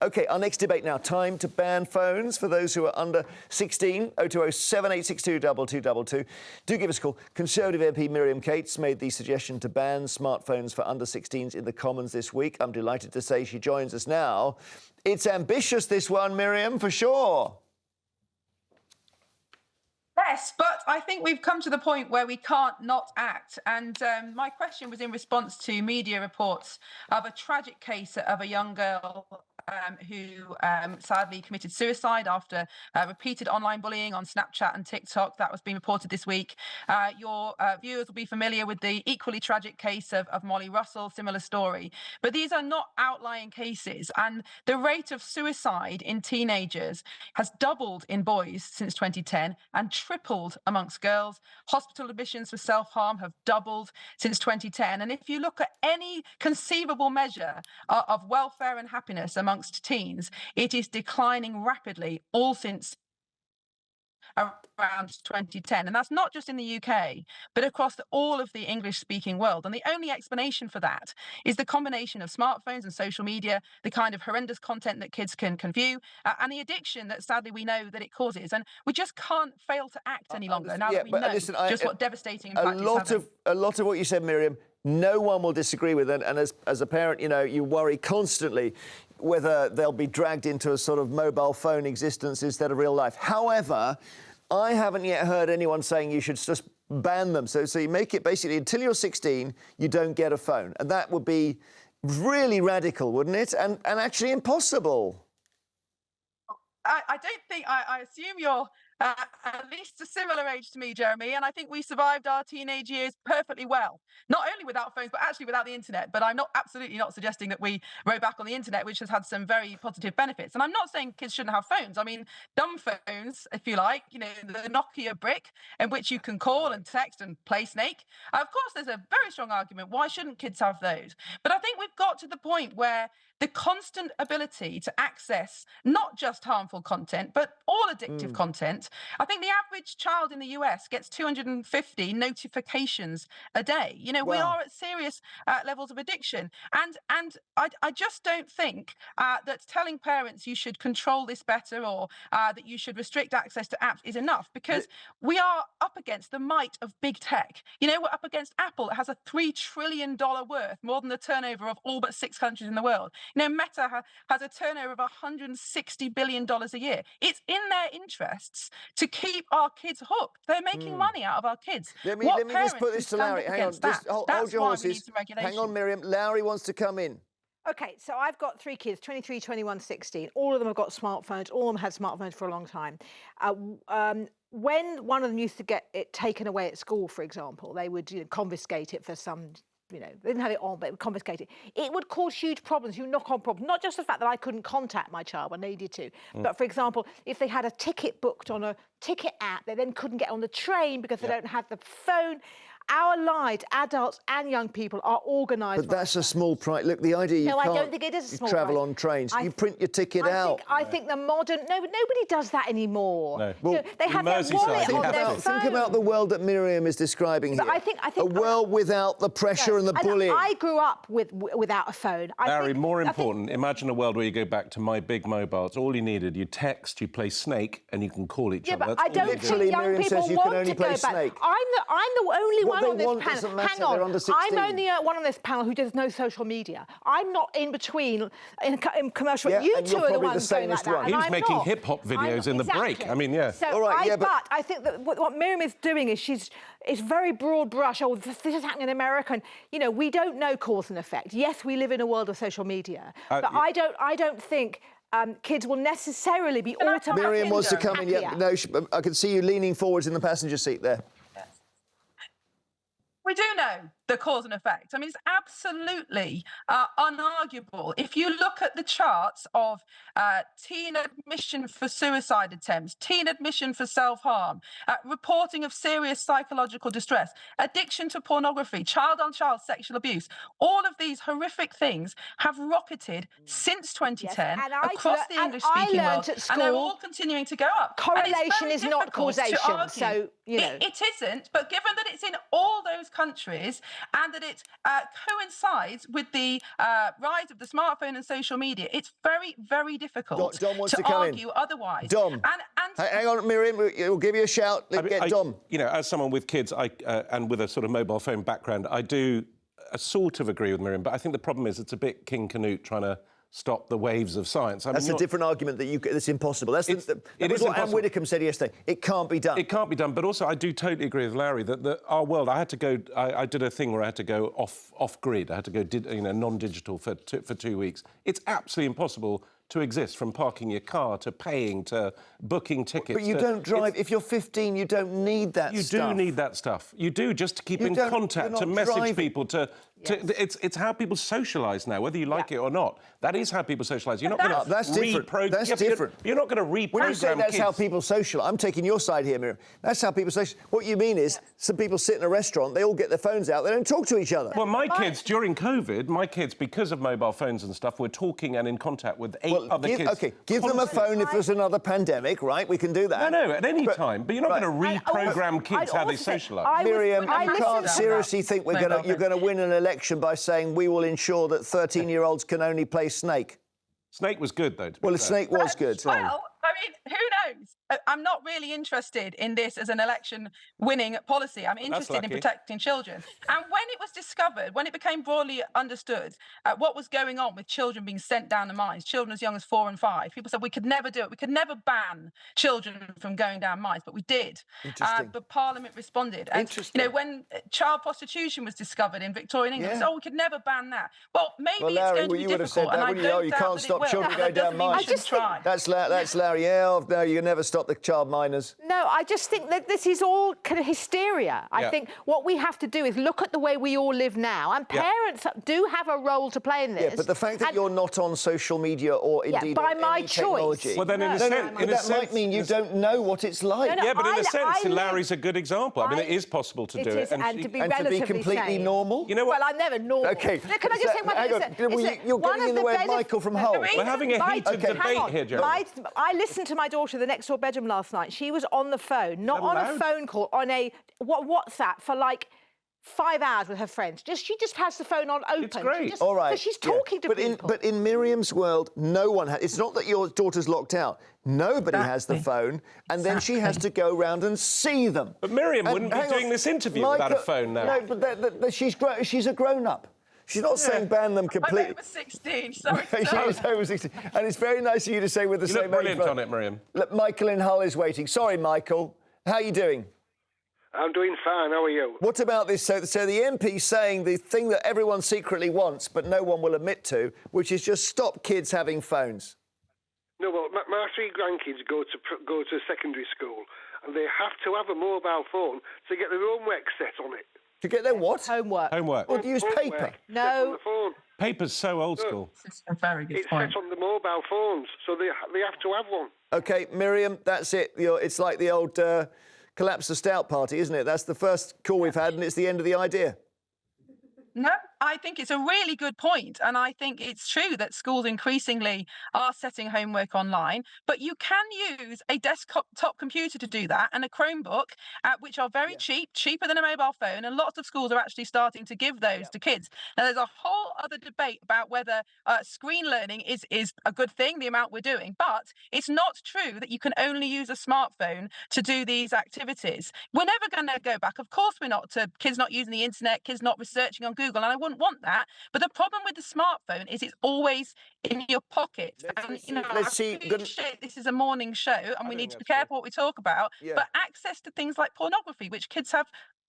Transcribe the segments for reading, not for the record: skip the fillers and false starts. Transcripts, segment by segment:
OK, our next debate now. Time to ban phones for those who are under 16. 020 7862 2222. Do give us a call. Conservative MP Miriam Cates made the suggestion to ban smartphones for under 16s in the Commons this week. I'm delighted to say she joins us now. It's ambitious, this one, Miriam, for sure. Yes, but I think we've come to the point where we can't not act. And my question was in response to media reports of a tragic case of a young girl who sadly committed suicide after repeated online bullying on Snapchat and TikTok. That was being reported this week. Your viewers will be familiar with the equally tragic case of Molly Russell, similar story. But these are not outlying cases. And the rate of suicide in teenagers has doubled in boys since 2010 and tripled amongst girls. Hospital admissions for self-harm have doubled since 2010. And if you look at any conceivable measure of welfare and happiness amongst teens, it is declining rapidly, all since around 2010. And that's not just in the UK, but across all of the English-speaking world. And the only explanation for that is the combination of smartphones and social media, the kind of horrendous content that kids can view, and the addiction that sadly we know that it causes. And we just can't fail to act any longer now that we know just what devastating impact it's having. A lot of what you said, Miriam, no one will disagree with it. And as a parent, you know, you worry constantly whether they'll be dragged into a sort of mobile phone existence instead of real life. However, I haven't yet heard anyone saying you should just ban them. So you make it basically until you're 16, you don't get a phone. And that would be really radical, wouldn't it? And actually impossible. I don't think, I assume you're at least a similar age to me, Jeremy, and I think we survived our teenage years perfectly well. Not only without phones, but actually without the internet. But I'm absolutely not suggesting that we row back on the internet, which has had some very positive benefits. And I'm not saying kids shouldn't have phones. I mean, dumb phones, if you like, you know, the Nokia brick in which you can call and text and play Snake. Of course, there's a very strong argument. Why shouldn't kids have those? But I think we've got to the point where the constant ability to access not just harmful content, but all addictive content. I think the average child in the US gets 250 notifications a day. You know, we are at serious levels of addiction. And I just don't think that telling parents you should control this better or that you should restrict access to apps is enough, because we are up against the might of big tech. You know, we're up against Apple. It has a $3 trillion worth, more than the turnover of all but 6 countries in the world. You know, Meta has a turnover of $160 billion a year. It's in their interests to keep our kids hooked. They're making money out of our kids. Let me just put this to Lowri. Hang on, just hold your horses. Hang on, Miriam. Lowri wants to come in. OK, so I've got 3 kids, 23, 21, 16. All of them have got smartphones. All of them had smartphones for a long time. When one of them used to get it taken away at school, for example, they would confiscate it for some... You know, they didn't have it on, but it would confiscate it. It would cause huge problems, knock-on problems. Not just the fact that I couldn't contact my child when they needed to, but, for example, if they had a ticket booked on a ticket app, they then couldn't get on the train because they don't have the phone. Our lives, adults and young people, are organised. But that's a small price. Look, the idea you I don't think it is a small travel price. On trains. You print your ticket out. I think the modern... No, but nobody does that anymore. No. Well, they have their wallet on their phone. Think about the world that Miriam is describing here. I think a world without the pressure and the bullying. I grew up without a phone. Larry, more important, imagine a world where you go back to my big mobiles. All you needed, you text, you play Snake, and you can call each other. But I don't think young people want to go back. I'm the only one on this panel. Hang on, I'm only one on this panel who does no social media. I'm not in between in commercial. You two are the ones going like that. He was making hip-hop videos in the break. I mean, yeah. So but I think that what Miriam is doing is it's very broad brush. Oh, this is happening in America, and you know we don't know cause and effect. Yes, we live in a world of social media, but I don't think. Kids will necessarily be automatically. Miriam wants to come in. Yeah, no, I can see you leaning forwards in the passenger seat there. We do know the cause and effect. I mean, it's absolutely unarguable. If you look at the charts of teen admission for suicide attempts, teen admission for self-harm, reporting of serious psychological distress, addiction to pornography, child-on-child sexual abuse, all of these horrific things have rocketed since 2010 across the English-speaking world, and they're all continuing to go up. Correlation is not causation, so, you know. It isn't, but given that it's in all those countries, and that it coincides with the rise of the smartphone and social media. It's very, very difficult Dom wants to to come in. argue otherwise. Dom, and hang on, Miriam, we'll give you a shout. Let's get Dom. You know, as someone with kids and with a sort of mobile phone background, I do sort of agree with Miriam, but I think the problem is it's a bit King Canute trying to stop the waves of science. I mean, That's a different argument that it's impossible. That was what Anne Widdecombe said yesterday. It can't be done. It can't be done, but also I do totally agree with Lowri that our world, I did a thing where I had to go off-grid. I had to go non-digital for 2 weeks. It's absolutely impossible to exist, from parking your car to paying to booking tickets. But you don't drive. If you're 15, you don't need that stuff. You do need that stuff. You do, just to keep in contact, to message people, it's how people socialise now, whether you like it or not. That is how people socialise. You're not going to That's different. That's different. You're not going to reprogram When you say that's kids. how people socialise, I'm taking your side here, Miriam. That's how people socialise. What you mean is some people sit in a restaurant, they all get their phones out, they don't talk to each other. Well, my kids, during COVID, because of mobile phones and stuff, were talking and in contact with other kids. OK, give them a phone if there's another pandemic, right? We can do that. No, at any time. But you're not going to reprogram kids how they socialise. Miriam, you can't seriously think you're going to win an election by saying we will ensure that 13-year-olds can only play Snake. Snake was good, though. Well, the Snake was good. Well, I mean, who knows? I'm not really interested in this as an election-winning policy. I'm interested in protecting children. And when it was discovered, when it became broadly understood what was going on with children being sent down the mines, children as young as 4 and 5, people said we could never do it. We could never ban children from going down mines, but we did. But Parliament responded. And, you know, when child prostitution was discovered in Victorian England, we said, we could never ban that. Well, maybe it's going to be difficult, and I don't doubt can't stop children going down mines. That's Larry. No, you can never stop the child miners. No, I just think that this is all kind of hysteria. I think what we have to do is look at the way we all live now, and parents do have a role to play in this. Yeah, but the fact that you're not on social media or indeed by on my any choice. technology... Well, then, that might mean you don't know what it's like. Yeah, but in a sense, Larry's a good example. I mean, it is possible to do it. And to be completely sane. Normal. You know what? Well, I'm never normal. OK. Can I just say one thing? You're getting in the way of Michael from Hull. We're having a heated debate here, Joe. I listened to my daughter in the next-door bedroom last night. She was on the phone, not on a phone call, on a WhatsApp for like 5 hours with her friends. She just has the phone on open. It's great. All right. So she's talking to people. But in Miriam's world, no one has... It's not that your daughter's locked out. Nobody has the phone, and then she has to go round and see them. But Miriam wouldn't be doing this interview without a phone now. No, but she's a grown-up. She's not saying ban them completely. I'm over 16, sorry. She's over 16. And it's very nice of you to say we're the same age. You look brilliant on it, Miriam. Look, Michael in Hull is waiting. Sorry, Michael. How are you doing? I'm doing fine. How are you? What about this? So the MP saying the thing that everyone secretly wants but no one will admit to, which is just stop kids having phones. No, well, my 3 grandkids go to secondary school, and they have to have a mobile phone to get their homework set on it. To get their what? Homework. Or do you use paper? No. Paper's so old school. It's a very good point. It's set on the mobile phones, so they have to have one. OK, Miriam, that's it. It's like the old collapse the stout party, isn't it? That's the first call we've had, and it's the end of the idea. No, I think it's a really good point, and I think it's true that schools increasingly are setting homework online, but you can use a desktop computer to do that, and a Chromebook, which are very cheap, cheaper than a mobile phone, and lots of schools are actually starting to give those to kids. Now, there's a whole other debate about whether screen learning is a good thing, the amount we're doing, but it's not true that you can only use a smartphone to do these activities. We're never going to go back. Of course we're not, to kids not using the internet, kids not researching on Google, and I wouldn't want that. But the problem with the smartphone is it's always in your pocket. I appreciate this is a morning show and we need to be careful what we talk about, but access to things like pornography, which kids have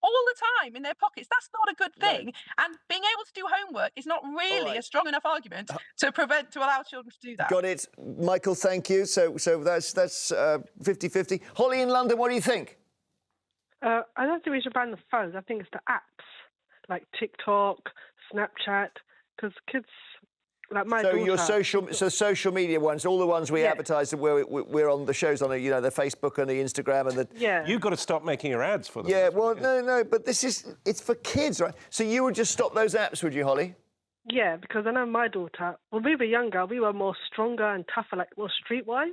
all the time in their pockets, that's not a good thing. And being able to do homework is not really a strong enough argument to allow children to do that. Got it. Michael, thank you. So that's 50-50. Holly in London, what do you think? I don't think we should ban the phones. I think it's the apps like TikTok, Snapchat, because kids like my daughter... your social media ones, all the ones we advertise that we're on the shows on, the Facebook and the Instagram and the... Yeah. You've got to stop making your ads for them. Yeah, well, no, but it's for kids, right? So you would just stop those apps, would you, Holly? Yeah, because I know my daughter, when we were younger, we were more stronger and tougher, like more streetwise.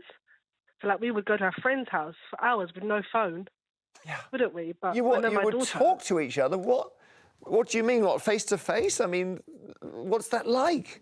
So like we would go to our friend's house for hours with no phone, wouldn't we? But You would talk to each other. What? What do you mean? What, face to face? I mean, what's that like?